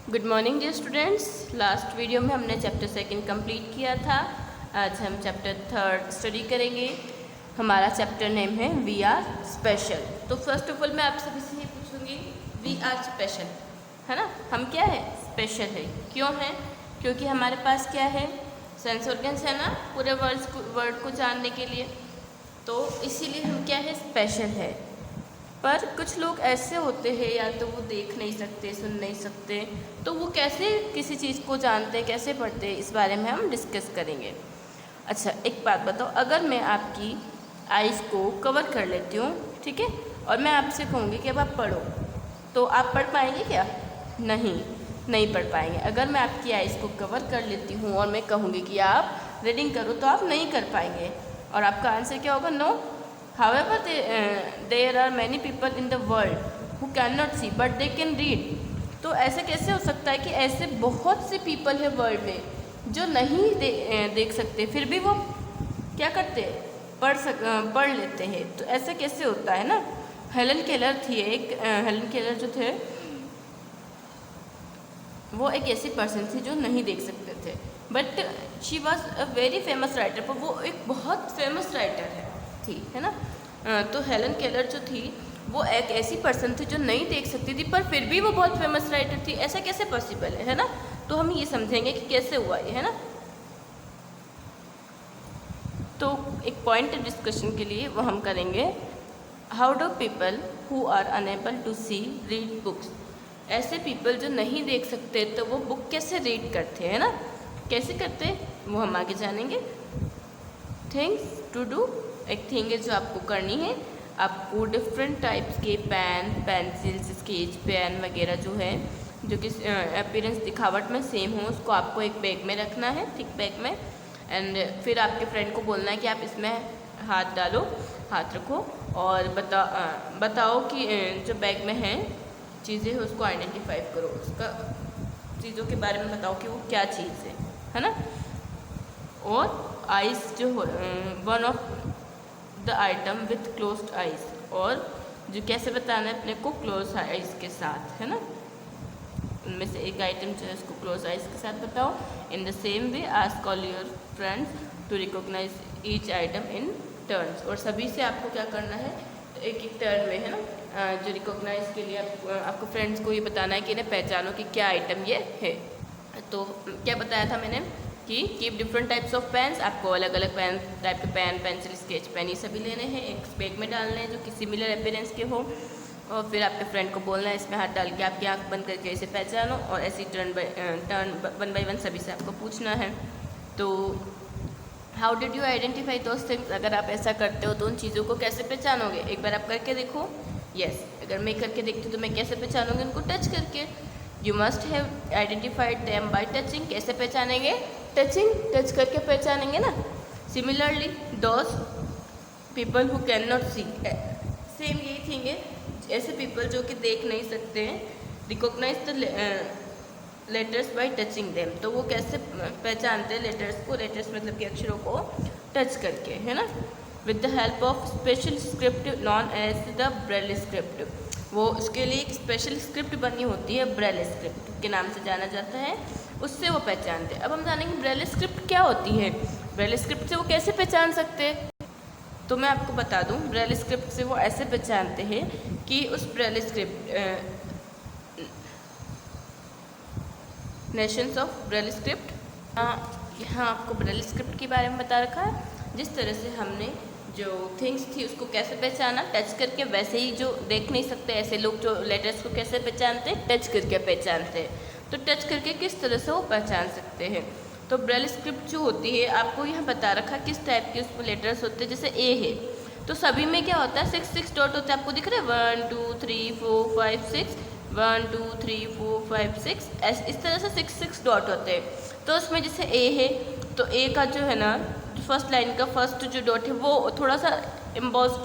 Good morning dear students. Last video में हमने chapter second complete किया था। आज हम चैप्टर थर्ड स्टडी करेंगे। हमारा चैप्टर नेम है वी आर स्पेशल। तो फर्स्ट ऑफ ऑल मैं आप सभी से ये पूछूंगी, वी आर स्पेशल है ना, हम क्या है, स्पेशल है। क्यों है? क्योंकि हमारे पास क्या है, सेंस ऑर्गन्स है ना, पूरे वर्ड को जानने के लिए, तो इसीलिए हम क्या है, स्पेशल है। पर कुछ लोग ऐसे होते हैं, या तो वो देख नहीं सकते, सुन नहीं सकते, तो वो कैसे किसी चीज़ को जानते हैं, कैसे पढ़ते हैं, इस बारे में हम डिस्कस करेंगे। अच्छा, एक बात बताओ, अगर मैं आपकी आइज़ को कवर कर लेती हूँ, ठीक है, और मैं आपसे कहूँगी कि अब आप पढ़ो, तो आप पढ़ पाएंगे क्या? नहीं पढ़ पाएंगे। अगर मैं आपकी आइज़ को कवर कर लेती हूँ और मैं कहूँगी कि आप रीडिंग करो, तो आप नहीं कर पाएंगे, और आपका आंसर क्या होगा? No. However, there are many people in the world who cannot see but they can read. तो ऐसे कैसे हो सकता है कि ऐसे बहुत से पीपल है वर्ल्ड में जो नहीं देख सकते, फिर भी वो क्या करते हैं, पढ़ लेते हैं। तो ऐसा कैसे होता है ना। हेलन केलर थी एक, हेलन केलर जो थे वो एक ऐसी पर्सन थी जो नहीं देख सकते थे, but she was a very famous writer. पर वो एक बहुत फेमस राइटर है ना। तो हेलन केलर जो थी वो एक ऐसी पर्सन थी जो नहीं देख सकती थी, पर फिर भी वो बहुत फेमस राइटर थी। ऐसा कैसे पॉसिबल है ना। तो हम ये समझेंगे कि कैसे हुआ ये, है ना। तो एक पॉइंट डिस्कशन के लिए वो हम करेंगे, how do people who are unable to see read books. ऐसे पीपल जो नहीं देख सकते तो वो बुक कैसे रीड करते हैं ना, कैसे करते वो हम आगे जानेंगे। थिंग्स टू डू, एक थिंग है जो आपको करनी है। आपको डिफरेंट टाइप्स के पेन, पेंसिल्स, स्केच पेन वगैरह जो है, जो कि अपीयरेंस दिखावट में सेम हो, उसको आपको एक बैग में रखना है, थिक बैग में। एंड फिर आपके फ्रेंड को बोलना है कि आप इसमें हाथ डालो, हाथ रखो, और बताओ कि जो बैग में है चीज़ें है उसको आइडेंटिफाई करो, उसका चीज़ों के बारे में बताओ कि वो क्या चीज़ है ना। और आइज़ जो हो, one of the item with closed eyes, और जो कैसे बताना है अपने को क्लोज आइज़ के साथ, है ना। उनमें से एक आइटम जो है उसको क्लोज आइज़ के साथ बताओ। In the same way ask all your friends to recognise each item in turns. और सभी से आपको क्या करना है, एक एक टर्न में, है ना, जो रिकॉग्नाइज के लिए आपको फ्रेंड्स को ये बताना है कि इन्हें पहचानो कि क्या आइटम ये है। तो क्या बताया था मैंने कि keep different types of pens, आपको अलग अलग टाइप के पेन, पेंसिल, स्केच पेन, ये सभी लेने हैं, एक बैग में डालने हैं जो कि सिमिलर अपीयरेंस के हो। और फिर आपके फ्रेंड को बोलना है इसमें हाथ डाल के आपकी आंख बंद करके इसे पहचानो, और ऐसी टर्न वन बाई वन सभी से आपको पूछना है। तो how did you identify those things, अगर आप ऐसा करते हो तो उन चीज़ों को कैसे पहचानोगे, एक बार आप करके देखो। यस, अगर मैं करके देखती हूँ तो मैं कैसे पहचानूंगी, उनको टच करके। You must have identified them by touching, कैसे पहचानेंगे, टचिंग, टच करके पहचानेंगे ना। Similarly those people who cannot see, same यही थिंग है, ऐसे पीपल जो कि देख नहीं सकते हैं, recognise the letters by touching them, तो वो कैसे पहचानते हैं लेटर्स को, लेटर्स मतलब कि अक्षरों को टच करके, है ना। With the help of special script known as the Braille script, वो उसके लिए एक स्पेशल स्क्रिप्ट बनी होती है, ब्रेल स्क्रिप्ट के नाम से जाना जाता है, उससे वो पहचानते हैं। अब हम जानेंगे ब्रेल स्क्रिप्ट क्या होती है, ब्रेल स्क्रिप्ट से वो कैसे पहचान सकते हैं। तो मैं आपको बता दूं, ब्रेल स्क्रिप्ट से वो ऐसे पहचानते हैं कि उस Braille script, Nations of Braille script, यहाँ आपको ब्रेल स्क्रिप्ट के बारे में बता रखा है। जिस तरह से हमने जो थिंग्स थी उसको कैसे पहचाना, टच करके, वैसे ही जो देख नहीं सकते ऐसे लोग जो लेटर्स को कैसे पहचानते हैं, टच करके पहचानते हैं। तो टच करके किस तरह से वो पहचान सकते हैं। तो ब्रेल स्क्रिप्ट जो होती है, आपको यहाँ बता रखा किस टाइप के उसमें लेटर्स होते हैं। जैसे ए है तो सभी में क्या होता है, 6 डॉट होते हैं, आपको दिख रहे हैं, 1 2 3 4 5 6, 1 2 3 4 5 6, इस तरह से 6 डॉट होते हैं। तो उसमें जैसे ए है तो ए का जो है ना, फर्स्ट लाइन का फर्स्ट जो डॉट है वो थोड़ा सा एम्बॉस्ड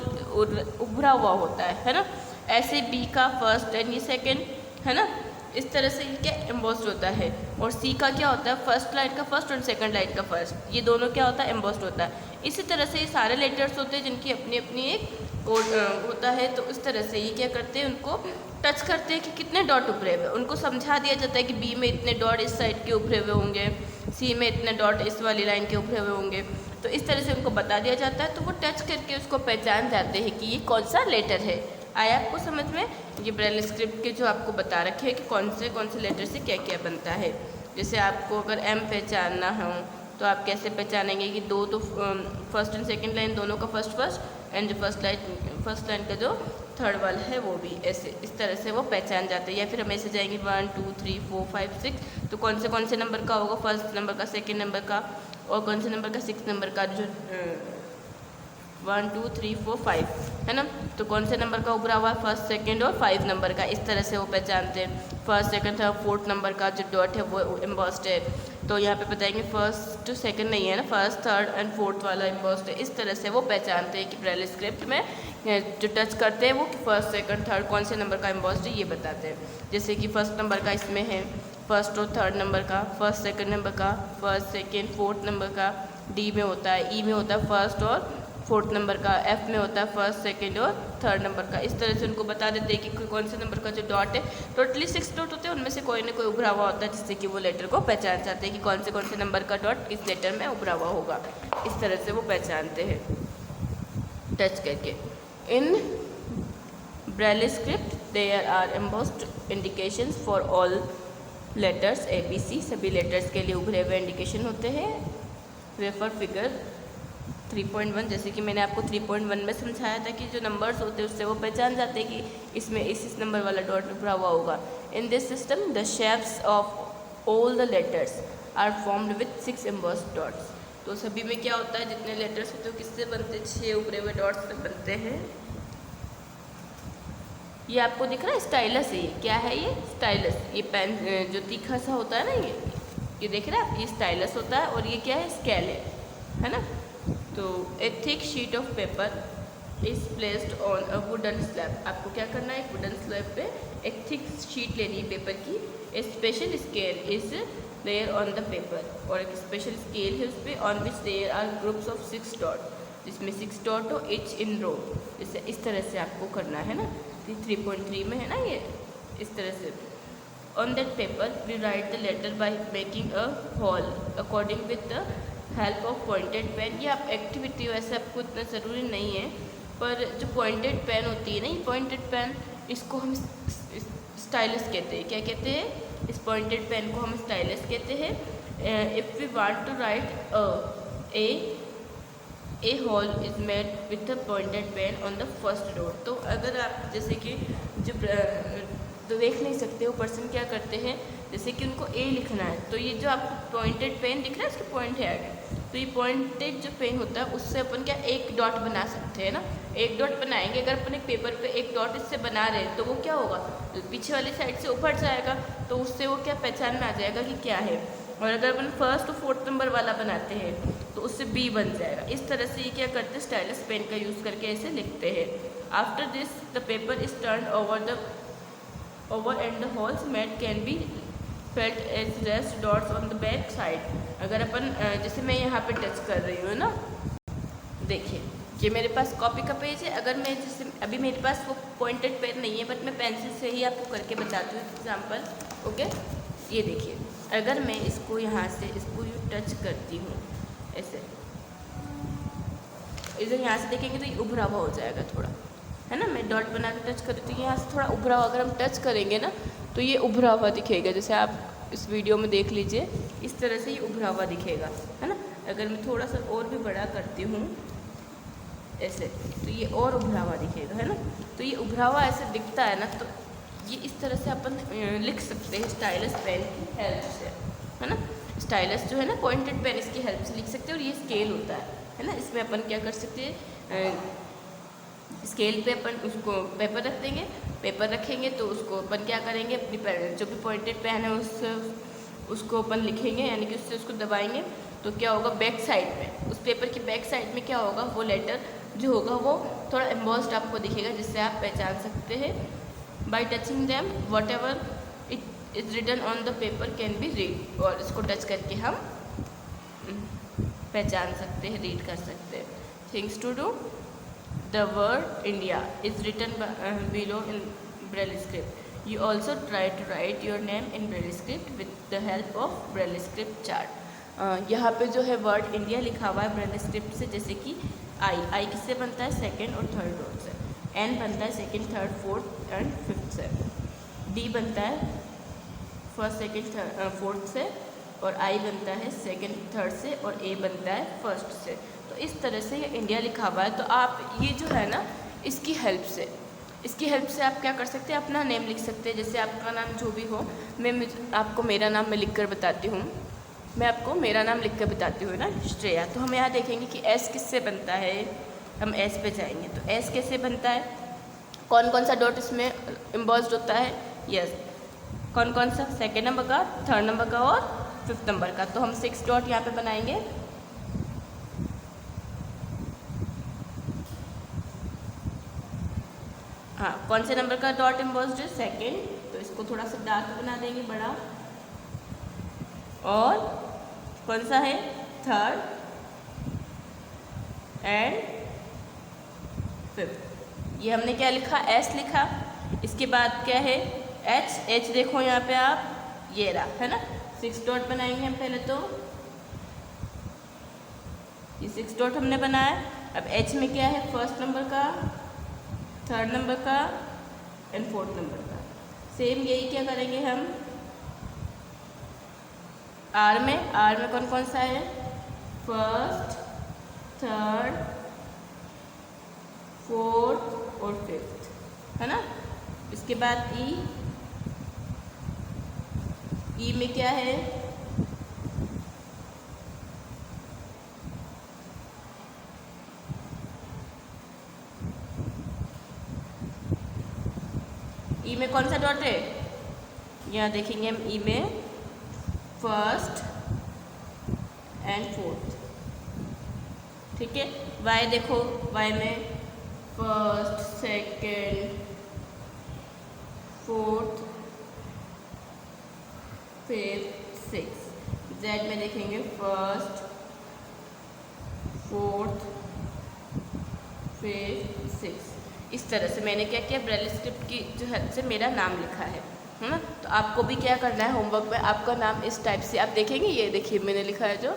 उभरा हुआ होता है ना। ऐसे बी का फर्स्ट एंड ये सेकंड, है ना, इस तरह से ये क्या एम्बॉस्ड होता है। और सी का क्या होता है, फर्स्ट लाइन का फर्स्ट और सेकंड लाइन का फर्स्ट, ये दोनों क्या होता है, एम्बॉस्ड होता है। इसी तरह से ये सारे लेटर्स होते हैं जिनकी अपनी अपनी एक कोड होता है। तो इस तरह से ये क्या करते हैं, उनको टच करते हैं कि कितने डॉट उभरे हुए, उनको समझा दिया जाता है कि बी में इतने डॉट इस साइड के उभरे हुए होंगे, सी में इतने डॉट इस वाली लाइन के उभरे हुए होंगे, तो इस तरह से उनको बता दिया जाता है। तो वो टच करके उसको पहचान जाते हैं कि ये कौन सा लेटर है। आया आपको समझ में? ये ब्रेल स्क्रिप्ट के जो आपको बता रखे हैं कि कौन से लेटर से क्या क्या बनता है। जैसे आपको अगर एम पहचानना हो तो आप कैसे पहचानेंगे कि दो तो फर्स्ट एंड सेकंड लाइन दोनों का फर्स्ट एंड जो फर्स्ट लाइन का जो थर्ड वाला है वो भी ऐसे इस तरह से वो पहचान जाते हैं। या फिर हम ऐसे जाएंगे 1 2 3 4 5 6, तो कौन से नंबर का होगा, फर्स्ट नंबर का, सेकेंड नंबर का और कौन से नंबर का, 6 नंबर का, जो 1 2 3 4 5 है ना, तो कौन से नंबर का उभरा हुआ है, फर्स्ट सेकंड और 5 नंबर का। इस तरह से वो पहचानते हैं। First second third fourth number का जो डॉट है वो एम्बॉस्ड है, तो यहाँ पे बताएंगे फर्स्ट टू सेकंड नहीं है ना, फर्स्ट थर्ड एंड फोर्थ वाला एम्बॉस्ड है। इस तरह से वो पहचानते हैं कि ब्रेल स्क्रिप्ट में जो टच करते हैं वो फर्स्ट सेकंड थर्ड कौन से नंबर का एम्बॉस्ड है ये बताते हैं। जैसे कि फर्स्ट नंबर का इसमें है फर्स्ट और थर्ड नंबर का, फर्स्ट सेकंड नंबर का, फर्स्ट सेकंड फोर्थ नंबर का, डी में होता है, ई में होता है फर्स्ट और फोर्थ नंबर का, एफ में होता है फर्स्ट सेकंड और थर्ड नंबर का। इस तरह से उनको बता देते हैं कि कौन से नंबर का जो डॉट है, टोटली 6 डॉट होते हैं, उनमें से कोई ना कोई उभरा हुआ होता है जिससे कि वो लेटर को पहचान जाते हैं कि कौन से नंबर का डॉट किस लेटर में उभरा हुआ होगा। इस तरह से वो पहचानते हैं टच करके। In Braille script there are embossed indications for all letters ABC, सभी लेटर्स के लिए उभरे हुए इंडिकेशन होते हैं। रेफर फिगर 3.1, जैसे कि मैंने आपको 3.1 में समझाया था कि जो नंबर्स होते हैं उससे वो पहचान जाते हैं कि इसमें इस नंबर वाला डॉट उभरा हुआ होगा। In this system the shapes of all the letters are formed with 6 embossed dots. तो सभी में क्या होता है, जितने लेटर्स होते हैं किससे बनते हैं, 6 उभरे हुए डॉट्स से बनते हैं। ये आपको दिख रहा है स्टाइलस है, ये क्या है, ये स्टाइलस, ये पेन जो तीखा सा होता है ना, ये देख रहे हैं आप, ये स्टाइलस होता है और ये क्या है, स्केल है ना। तो ए thick sheet of paper is placed on a wooden slab. आपको क्या करना है, एक वुडन स्लैब पे एक थिक शीट लेनी है पेपर की। A special scale is there on the paper, और एक स्पेशल स्केल है उस पर, on which there are groups of 6 dot, जिसमें 6 डॉट हो इच इन रो। जैसे इस तरह से आपको करना है ना, 3.3 में है ना ये, इस तरह से। On that paper we write the letter by making a hole according with the help of pointed pen. ये आप एक्टिविटी वैसे आपको इतना ज़रूरी नहीं है, पर जो पॉइंटेड पेन होती है ना, ये पॉइंटेड पेन, इसको हम स्टाइलस कहते हैं। क्या कहते हैं, इस पॉइंटेड पेन को हम स्टाइलस कहते हैं। If we want to write a hole is made with a pointed pen on the first dot. तो अगर आप जैसे कि जो तो देख नहीं सकते वो पर्सन क्या करते हैं, जैसे कि उनको ए लिखना है, तो ये जो आपको पॉइंटेड पेन दिख रहा है इसके पॉइंट है आगे, तो ये पॉइंटेड जो पेन होता है उससे अपन क्या एक डॉट बना सकते हैं ना, एक डॉट बनाएंगे। अगर अपन एक पेपर पे एक डॉट इससे बना रहे हैं तो वो क्या होगा, पीछे वाली साइड से ऊपर जाएगा, तो उससे वो क्या पहचान में आ जाएगा कि क्या है। और अगर अपन फर्स्ट और फोर्थ नंबर वाला बनाते हैं तो उससे बी बन जाएगा। इस तरह से ये क्या करते हैं, स्टाइलस पेन का यूज़ करके ऐसे लिखते हैं। After this the paper is turn over and the holes made can be felt as raised dots on the back side. अगर अपन जैसे मैं यहाँ पे टच कर रही हूँ ना, देखिए ये मेरे पास कॉपी का पेज है। अगर मैं जैसे अभी मेरे पास वो पॉइंटेड पेन नहीं है, बट मैं पेंसिल से ही आपको करके बताती हूँ एग्जाम्पल। ओके, ये देखिए, अगर मैं इसको यहाँ से इसको यूँ टच करती हूँ ऐसे, इधर यहाँ से देखेंगे तो ये उभरा हुआ हो जाएगा थोड़ा, है ना। मैं डॉट बना के टच कर रही हूँ तो यहाँ से थोड़ा उभरा हुआ, अगर हम टच करेंगे ना तो ये उभरा हुआ दिखेगा। जैसे आप इस वीडियो में देख लीजिए, इस तरह से ये उभरा हुआ दिखेगा, है ना। अगर मैं थोड़ा सा और भी बड़ा करती हूँ ऐसे, तो ये और उभरा हुआ दिखेगा, है ना। तो ये उभरा हुआ ऐसे दिखता है ना, तो ये इस तरह से अपन लिख सकते हैं स्टाइलस पेन की हेल्प से, है ना। स्टाइलस जो है ना पॉइंटेड पेन, इसकी हेल्प से लिख सकते हैं। और ये स्केल होता है ना, इसमें अपन क्या कर सकते हैं, स्केल पे अपन उसको पेपर रख देंगे, पेपर रखेंगे तो उसको अपन क्या करेंगे, अपनी जो भी पॉइंटेड पेन है उसको अपन लिखेंगे, यानी कि उससे उसको दबाएंगे तो क्या होगा, बैक साइड में, उस पेपर की बैक साइड में क्या होगा, वो लेटर जो होगा वो थोड़ा एम्बॉस्ड आपको दिखेगा, जिससे आप पहचान सकते हैं। By touching them whatever it is written on the paper can be read. और इसको टच करके हम पहचान सकते हैं, रीड कर सकते हैं। Things to do, the word India is written Braille script. You also try to write your name in Braille script with the help of Braille script chart. यहाँ पे जो है वर्ड इंडिया लिखा हुआ है ब्रेल स्क्रिप्ट से, जैसे कि आई किससे बनता है, सेकंड और थर्ड डॉट से, एन बनता है second third fourth and fifth से, डी बनता है फर्स्ट सेकंड थर्ड फोर्थ से, और आई बनता है सेकंड थर्ड से, और ए बनता है फर्स्ट से। तो इस तरह से ये इंडिया लिखा हुआ है। तो आप ये जो है ना, इसकी हेल्प से आप क्या कर सकते हैं, अपना नेम लिख सकते हैं। जैसे आपका नाम जो भी हो, आपको मेरा नाम मैं लिख कर बताती हूँ। मैं आपको मेरा नाम लिख कर बताती हूँ ना, श्रेया। तो हम यहाँ देखेंगे कि एस किससे बनता है, हम एस पे जाएंगे। तो एस कैसे बनता है, कौन कौन सा डॉट इसमें एम्बॉस्ड होता है, यस, कौन कौन सा, सेकेंड नंबर का, थर्ड नंबर का और फिफ्थ नंबर का। तो हम 6 डॉट यहाँ पे बनाएंगे। हाँ, कौन से नंबर का डॉट एम्बॉस्ड है, सेकेंड, तो इसको थोड़ा सा डार्क बना देंगे, बड़ा। और कौन सा है, थर्ड एंड फिफ्थ। ये हमने क्या लिखा, एस लिखा। इसके बाद क्या है, एच देखो यहाँ पे आप, ये रहा है ना। 6 डॉट बनाएंगे हम पहले। तो ये 6 डॉट हमने बनाया। अब एच में क्या है, फर्स्ट नंबर का, थर्ड नंबर का एंड फोर्थ नंबर का। सेम यही क्या करेंगे हम आर में कौन कौन सा है, फर्स्ट, थर्ड, फोर्थ और फिफ्थ, है ना। इसके बाद ई में क्या है, ई में कौन सा डॉट है, यहाँ देखेंगे हम ई में फर्स्ट एंड फोर्थ, ठीक है। वाई देखो, वाई में first, second, fourth, fifth, six. Z में देखेंगे फर्स्ट, फोर्थ, फिफ्थ, सिक्स। इस तरह से मैंने क्या किया, ब्रेल स्क्रिप्ट की जो हेल्प से मेरा नाम लिखा है ना। तो आपको भी क्या करना है, होमवर्क में आपका नाम इस टाइप से आप देखेंगे। ये देखिए मैंने लिखा है जो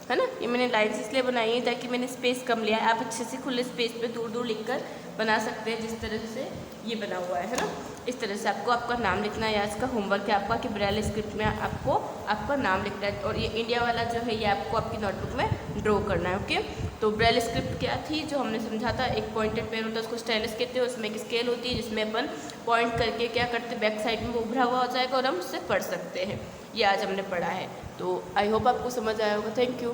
है ना, ये मैंने लाइन्स इसलिए बनाई है ताकि मैंने स्पेस कम लिया है। आप अच्छे से खुले स्पेस पे दूर दूर लिखकर बना सकते हैं, जिस तरह से ये बना हुआ है ना। इस तरह से आपको आपका नाम लिखना है, या इसका होमवर्क है आपका कि ब्रेल स्क्रिप्ट में आपको आपका नाम लिखना है। और ये इंडिया वाला जो है ये आपको आपकी नोटबुक में ड्रॉ करना है, ओके। तो ब्रेल स्क्रिप्ट क्या थी, जो हमने समझा था, एक पॉइंटेड पेन होता है, उसको स्टाइलस कहते हैं। उसमें एक स्केल होती है जिसमें अपन पॉइंट करके क्या करते हैं, बैक साइड में वो उभरा हुआ हो जाएगा और हम उससे पढ़ सकते हैं। ये आज हमने पढ़ा है। तो आई होप आपको समझ आया होगा। Thank you.